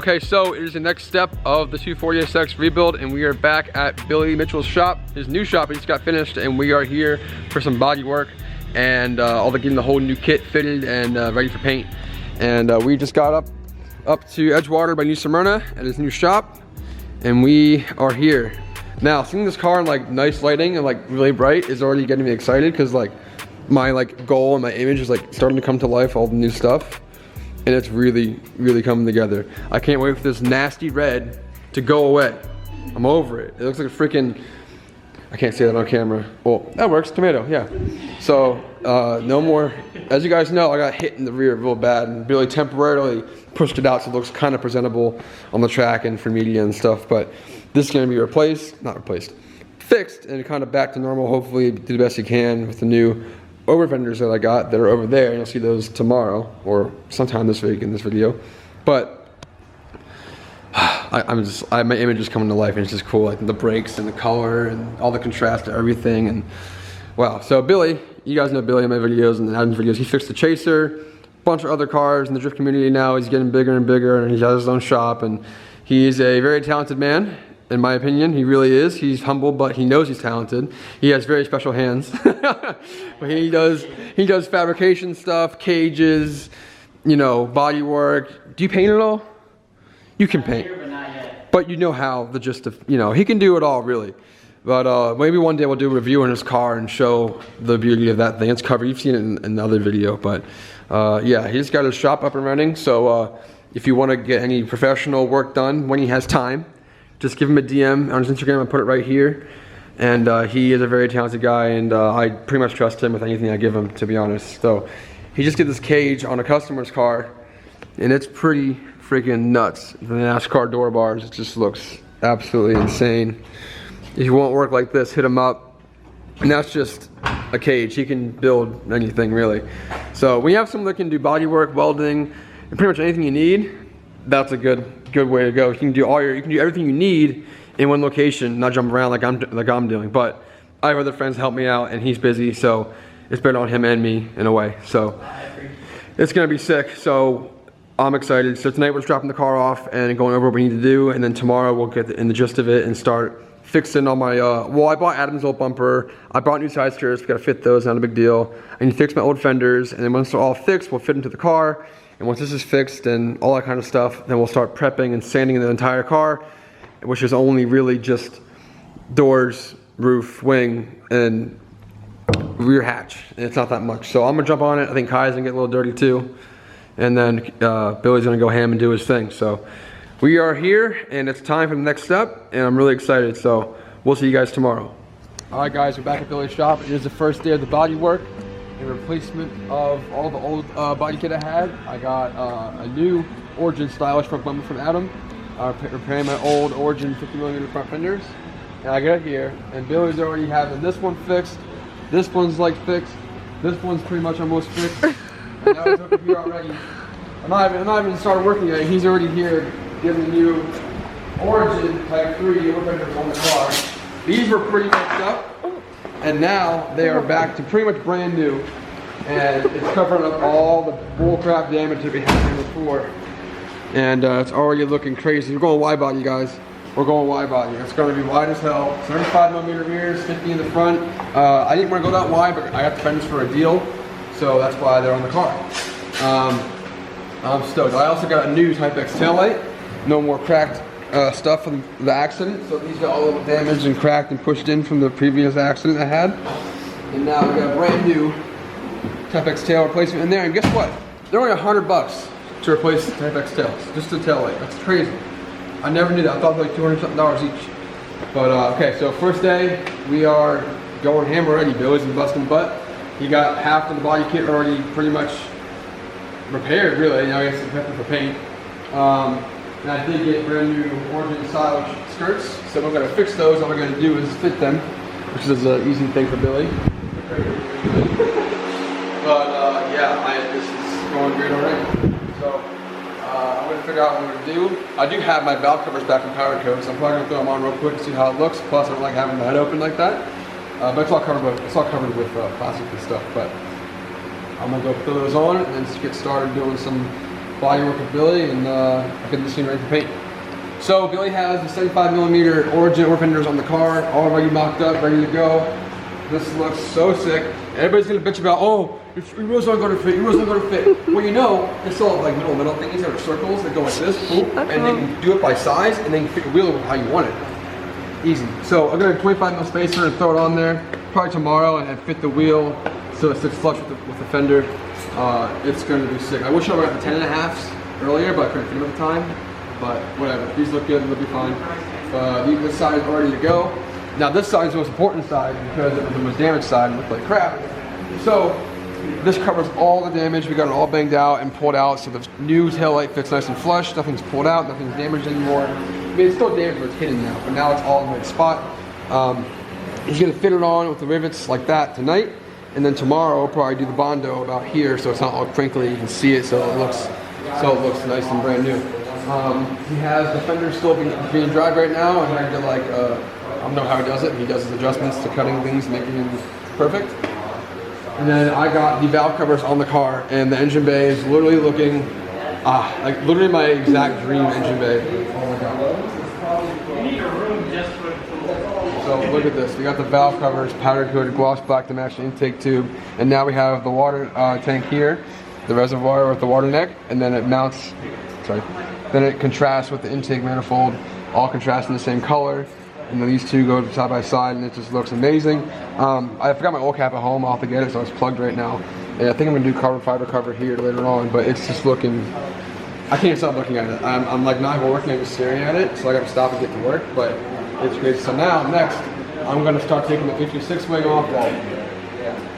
Okay, so it is the next step of the 240SX rebuild, and we are back at Billy Mitchell's shop, his new shop. He just got finished, and we are here for some body work and getting the whole new kit fitted and ready for paint. And we just got up to Edgewater by New Smyrna at his new shop, and we are here. Now, seeing this car in like nice lighting and like really bright is already getting me excited, because like my like goal and my image is like starting to come to life, all the new stuff. And it's really, really coming together. I can't wait for this nasty red to go away. I'm over it. It looks like a freaking, I can't say that on camera. Well, that works, tomato, yeah. So, no more, as you guys know, I got hit in the rear real bad and Billy temporarily pushed it out so it looks kind of presentable on the track and for media and stuff, but this is gonna be fixed and kind of back to normal. Hopefully do the best you can with the new over fenders that I got that are over there, and you'll see those tomorrow or sometime this week in this video. But my image is coming to life, and it's just cool, like the brakes and the color and all the contrast to everything. And wow. So Billy, you guys know Billy in my videos and Adam's videos. He fixed the Chaser, a bunch of other cars in the drift community. Now he's getting bigger and bigger, and he has his own shop, and he's a very talented man. In my opinion, he really is. He's humble, but he knows he's talented. He has very special hands. But he does fabrication stuff, cages, you know, body work. Do you paint at all? You can paint. Here, but not yet. But you know how, the gist of, you know, he can do it all really. But maybe one day we'll do a review on his car and show the beauty of that thing. It's covered. You've seen it in the other video. But yeah, he just got his shop up and running. So if you want to get any professional work done when he has time, just give him a DM on his Instagram. I put it right here. And he is a very talented guy, and I pretty much trust him with anything I give him, to be honest. So he just did this cage on a customer's car, and it's pretty freaking nuts. The NASCAR door bars, it just looks absolutely insane. If you want work like this, hit him up. And that's just a cage. He can build anything, really. So when you have someone that can do body work, welding, and pretty much anything you need, that's a good way to go. You can do everything you need in one location, not jump around like I'm doing. But I have other friends help me out, and he's busy, so it's better on him and me in a way. So it's gonna be sick. So I'm excited. So tonight we're just dropping the car off and going over what we need to do, and then tomorrow we'll get in the gist of it and start fixing all my well, I bought Adam's old bumper. I bought new side skirts. We gotta fit those. Not a big deal. I need to fix my old fenders, and then once they're all fixed, we'll fit into the car. And once this is fixed and all that kind of stuff, then we'll start prepping and sanding the entire car, which is only really just doors, roof, wing, and rear hatch. And it's not that much. So I'm gonna jump on it. I think Kai's gonna get a little dirty too. And then Billy's gonna go ham and do his thing. So we are here, and it's time for the next step, and I'm really excited. So we'll see you guys tomorrow. All right, guys, we're back at Billy's shop. It is the first day of the body work. A replacement of all the old body kit I had. I got a new Origin stylish front bumper from Adam, repairing my old Origin 50mm front fenders. And I got it here, and Billy's already having this one fixed. This one's like fixed. This one's pretty much almost fixed. And now he's over here already. I'm not even started working yet. He's already here getting the new Origin Type 3 fenders on the car. These were pretty messed up. And now they are back to pretty much brand new, and it's covering up all the bullcrap damage that we had here before. And it's already looking crazy. We're going wide body, guys. We're going wide body. It's going to be wide as hell. 35mm rears, 50 in the front. I didn't want to go that wide, but I got the fenders for a deal, so that's why they're on the car. I'm stoked. I also got a new Type X taillight. No more cracked stuff from the accident. So these got all a little damaged and cracked and pushed in from the previous accident I had. And now we got a brand new Type X tail replacement in there. And guess what? They're only $100 to replace the Type X tails. Just the tail light. That's crazy. I never knew that. I thought like $200 something each. But okay, so first day we are going ham already. Billy's been busting butt. He got half of the body kit already pretty much repaired, really. Now I guess it's prepping for paint. And I did get brand new Origin stylish skirts, so we're going to fix those. All we're going to do is fit them, which is an easy thing for Billy. But yeah, this is going great already. So I'm going to figure out what I'm going to do. I do have my valve covers back in powder coat, so I'm probably going to throw them on real quick to see how it looks. Plus, I don't like having the head open like that. But it's all covered with plastic and stuff. But I'm going to go throw those on and then just get started doing some Bodywork with Billy and get this thing ready for paint. So Billy has the 75mm Origin or fenders on the car, already mocked up, ready to go. This looks so sick. Everybody's gonna bitch about, oh, your wheels aren't gonna fit, your wheels aren't gonna fit. Well, you know, they still have like middle thingies that are circles that go like this, boom, and then you can do it by size, and then you fit your wheel how you want it. Easy. So I'm gonna have 25mm spacer and throw it on there, probably tomorrow, and fit the wheel so it sits flush with the fender. It's gonna be sick. I wish I would have got the 10.5s earlier, but I couldn't fit them at the time. But whatever, these look good, they'll be fine. This side is already to go. Now this side is the most important side because it was the most damaged side and looked like crap. So this covers all the damage. We got it all banged out and pulled out, so the new taillight fits nice and flush. Nothing's pulled out, nothing's damaged anymore. I mean, it's still damaged, but it's hidden now. But now it's all in the right spot. He's gonna fit it on with the rivets like that tonight, and then tomorrow we'll probably do the Bondo about here, so it's not all crinkly. You can see it, so it looks nice and brand new. He has the fender still being dried right now, and I did like I don't know how he does it. He does his adjustments to cutting things, making them perfect. And then I got the valve covers on the car, and the engine bay is literally looking like literally my exact dream engine bay. Oh my god. You need a room just for. So look at this. We got the valve covers, powder coated gloss black to match the intake tube, and now we have the water tank here, the reservoir with the water neck, and then it mounts. Sorry. Then it contrasts with the intake manifold, all contrast in the same color. And then these two go side by side, and it just looks amazing. I forgot my oil cap at home. I'll have to get it, so it's plugged right now. And I think I'm gonna do carbon fiber cover here later on, but it's just looking, I can't stop looking at it. I'm like not even working, I'm just staring at it, so I gotta stop and get to work, but it's great. So now, next, I'm gonna start taking the 326 wing off. Well,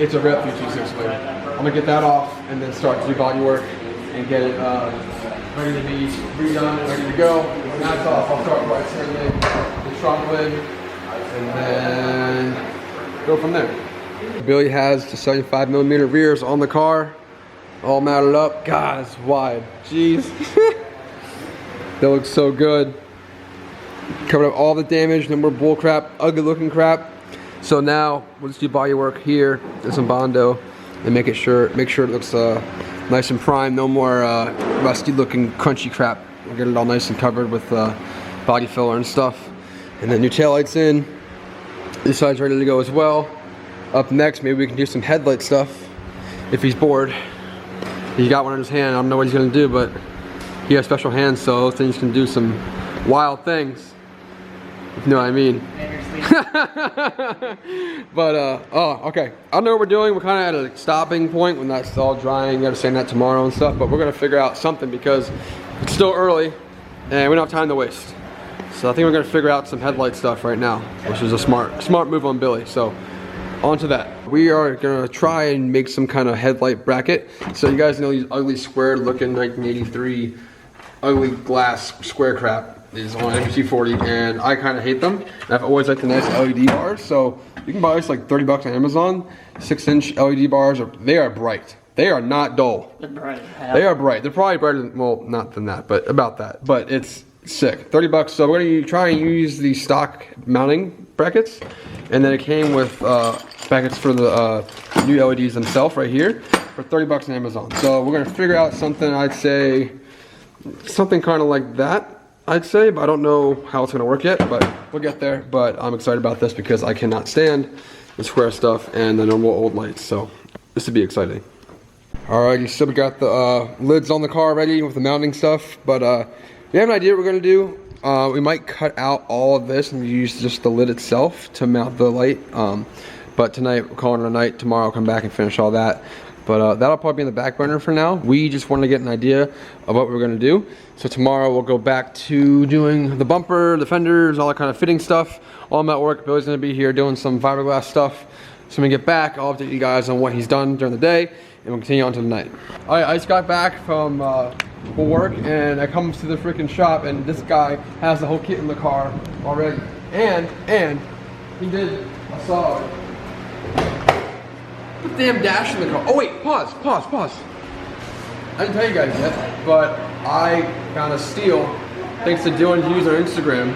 it's a rep 326 wing. I'm gonna get that off and then start to do body work and get it ready to be redone and ready to go. When that's off, I'll start by turning the trunk lid and then go from there. Billy has the 75mm rears on the car, all mounted up. God, it's wide. Jeez. That looks so good. Covered up all the damage, no more bull crap, ugly looking crap. So now we'll just do body work here and some Bondo and make sure it looks nice and prime, no more rusty looking crunchy crap. We'll get it all nice and covered with body filler and stuff. And then new taillights in. This side's ready to go as well. Up next, maybe we can do some headlight stuff if he's bored. He's got one in his hand. I don't know what he's gonna do, but he has special hands, so those things can do some wild things. If you know what I mean. But oh, okay. I don't know what we're doing. We're kind of at a stopping point when that's all drying. Gotta sand that tomorrow and stuff. But we're gonna figure out something because it's still early and we don't have time to waste. So I think we're gonna figure out some headlight stuff right now, which is a smart move on Billy. So on to that. We are gonna try and make some kind of headlight bracket. So you guys know these ugly square looking 1983 ugly glass square crap is on MG40, and I kind of hate them. And I've always liked the nice LED bars, so you can buy this like 30 bucks on Amazon. 6-inch LED bars, they are bright. They are not dull. They're bright. They are bright. They're probably brighter than, well, not than that, but about that. But it's sick. 30 bucks. So we're gonna try and use the stock mounting brackets, and then it came with brackets for the new LEDs themselves right here for 30 bucks on Amazon. So we're gonna figure out something. I'd say something kind of like that. I'd say, but I don't know how it's gonna work yet, but we'll get there. But I'm excited about this because I cannot stand the square stuff and the normal old lights, so this would be exciting. Alrighty, so we got the lids on the car ready with the mounting stuff, but we have an idea what we're gonna do. We might cut out all of this and use just the lid itself to mount the light, but tonight we're calling it a night. Tomorrow I'll come back and finish all that. But that'll probably be in the back burner for now. We just wanted to get an idea of what we're gonna do. So tomorrow we'll go back to doing the bumper, the fenders, all that kind of fitting stuff. While I'm at work, Billy's gonna be here doing some fiberglass stuff. So when we get back, I'll update you guys on what he's done during the day, and we'll continue on to the night. All right, I just got back from work, and I come to the freaking shop, and this guy has the whole kit in the car already. And he did a solid. Put the damn dash in the car. Oh wait, pause. I didn't tell you guys yet, but I found a steal thanks to Dylan Hughes on Instagram.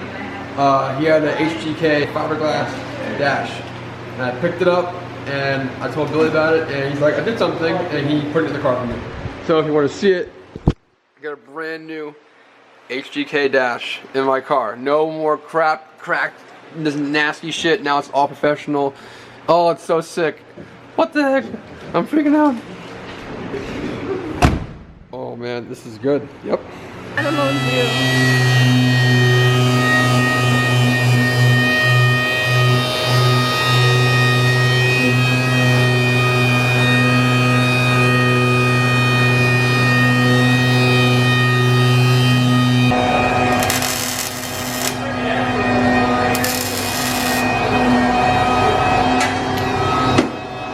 He had an HGK fiberglass dash, and I picked it up and I told Billy about it, and he's like, I did something, and he put it in the car for me. So if you want to see it, got a brand new HGK dash in my car. No more crap, cracked, this nasty shit. Now it's all professional. Oh, it's so sick. What the heck? I'm freaking out. Oh man, this is good. Yep. I don't know what to do.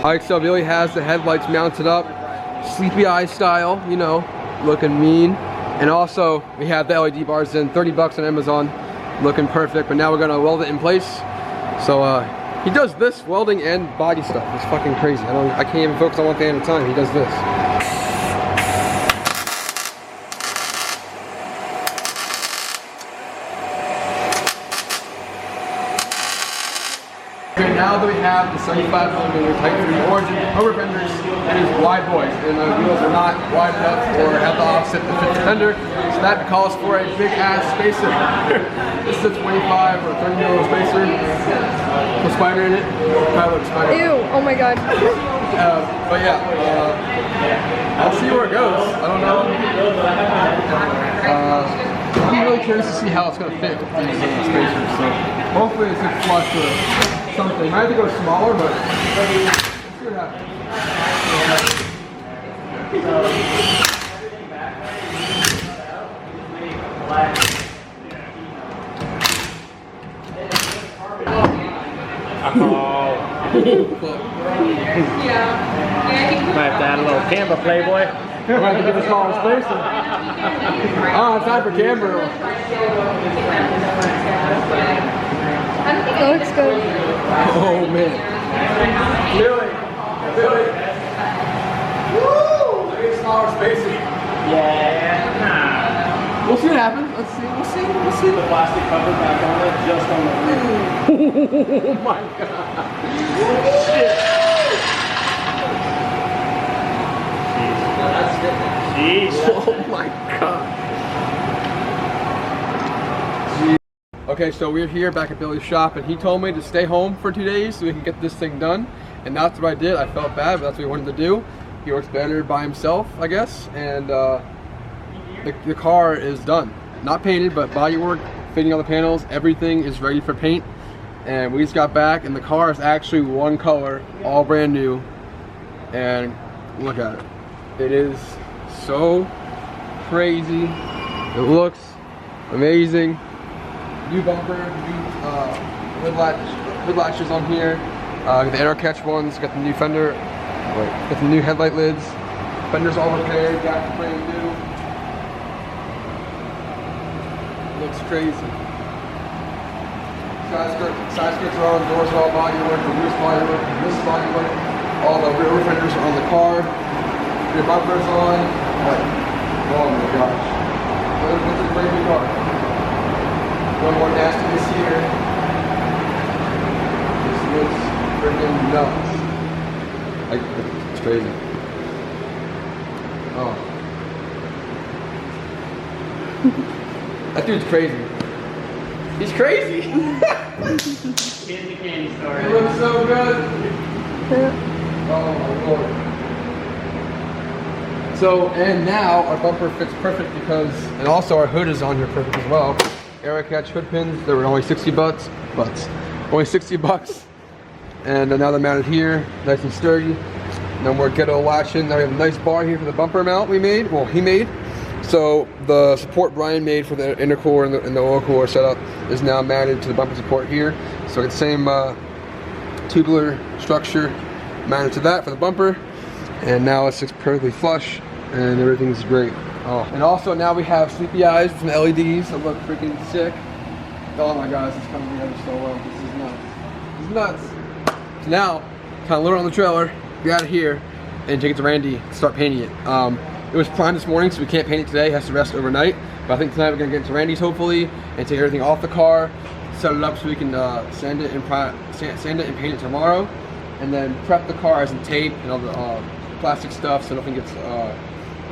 Alright, so Billy has the headlights mounted up, sleepy eye style, you know, looking mean. And also, we have the LED bars in, 30 bucks on Amazon, looking perfect. But now we're gonna weld it in place. So he does this welding and body stuff. It's fucking crazy. I can't even focus on one thing at a time. He does this. Okay, now that we have the 75mm Type 3 origin over fenders, it is wide boys, and the wheels are not wide enough or have the offset to fit the fender, so that calls for a big ass spacer. This is a 25 or 30mm spacer with spider in it. Probably spider. Ew, oh my god. But yeah, I'll see where it goes. I don't know. I'm really curious to see how it's going to fit with these spacers, so hopefully it's a flush with something. Might have to go smaller, but let's see what happens. Might have to add a little camber, Playboy. Might have to get a smaller spacer. Oh, it's time for camber. That looks good. Oh man. Billy. Woo! I get a smaller spacer. Yeah. We'll see what happens. Let's see. We'll see. The plastic cover back on it, just on the roof. Oh my god. Shit. Jeez. Oh my god. Okay, so we're here back at Billy's shop, and he told me to stay home for 2 days so we can get this thing done. And that's what I did. I felt bad, but that's what he wanted to do. He works better by himself, I guess. And the car is done. Not painted, but bodywork, fitting all the panels, everything is ready for paint. And we just got back, and the car is actually one color, all brand new. And look at it. It is so crazy. It looks amazing. New bumper, new hood latches on here. The air catch ones, got the new fender, got the new headlight lids. Fender's all repaired, got the brand new. Looks crazy. Side skirts are on, doors are all bodywork, the roof's bodywork, this is bodywork. All the rear fenders are on the car. Your bumper's on. Oh my gosh. This is a brand new car. One more nastiness here. This looks freaking nuts. It's crazy. Oh. That dude's crazy. He's crazy. Candy candy store. It looks so good. Oh my lord. So, and now our bumper fits perfect because, and also our hood is on here perfect as well. Air catch hood pins, they were only 60 bucks, only 60 bucks. And now they're mounted here, nice and sturdy. No more ghetto latching. Now we have a nice bar here for the bumper mount we made, well he made. So the support Brian made for the intercooler and the oil cooler setup is now mounted to the bumper support here. So it's the same tubular structure mounted to that for the bumper. And now it sits perfectly flush and everything's great. Oh, and also now we have sleepy eyes with some LEDs that look freaking sick. Oh my gosh, it's coming together so well. This is nuts. This is nuts. So now, kind of load it on the trailer, get out of here, and take it to Randy to start painting it. It was primed this morning, so we can't paint it today. It has to rest overnight. But I think tonight we're gonna get into Randy's hopefully and take everything off the car, set it up so we can sand it and paint it tomorrow, and then prep the car as in tape and all the plastic stuff so nothing gets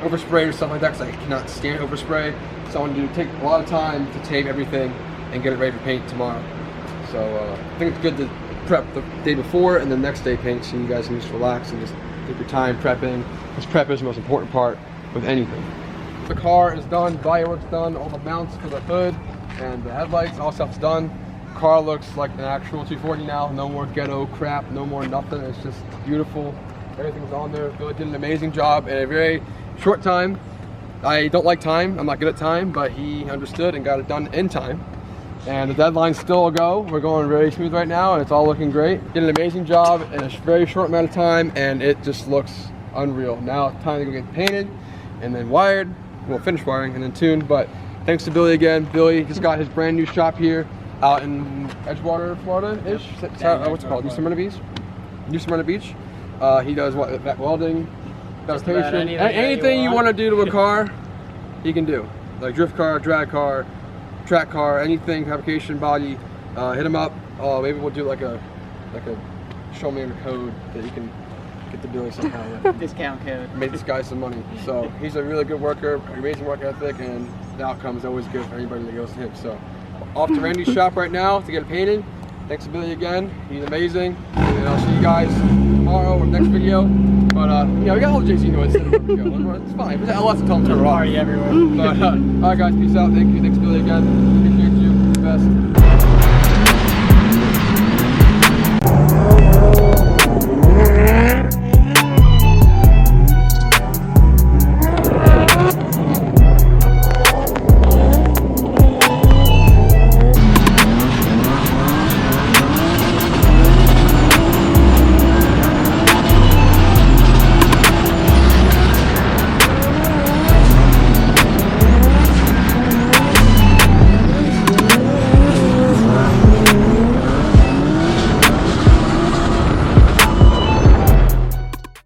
oversprayed or something like that, because I cannot stand overspray. So I want to take a lot of time to tape everything and get it ready for paint tomorrow. So I think it's good to prep the day before and the next day paint, so you guys can just relax and just take your time prepping, because prep is the most important part with anything. The car is done, bodywork's done, all the mounts for the hood and the headlights, all stuff's done. Car looks like an actual 240 now, no more ghetto crap, no more nothing, it's just beautiful. Everything's on there. Billy did an amazing job in a very short time. I don't like time, I'm not good at time, but he understood and got it done in time. And the deadline's still a go. We're going very smooth right now and it's all looking great. Did an amazing job in a very short amount of time and it just looks unreal. Now it's time to go get painted and then wired. We'll finish wiring and then tuned, but thanks to Billy again. Billy just got his brand new shop here out in Edgewater, Florida-ish. What's it called? New Smyrna Beach? New Smyrna Beach. He does what? Welding, fabrication, anything you want to do to a car, he can do. Like drift car, drag car, track car, anything, fabrication, body. Hit him up. Maybe we'll do like a Shulman code that you can get the Billy somehow. Discount code. Make this guy some money. So he's a really good worker, amazing work ethic, and the outcome is always good for anybody that goes to him. So off to Randy's shop right now to get it painted. Thanks to Billy again. He's amazing. And I'll see you guys tomorrow or next video. But yeah, we got all JC noise in the video. It's fine. But lots of tell him to turn around. Party everywhere. But, all right, guys, peace out. Thank you. Thanks, Billy again. Appreciate you. The best.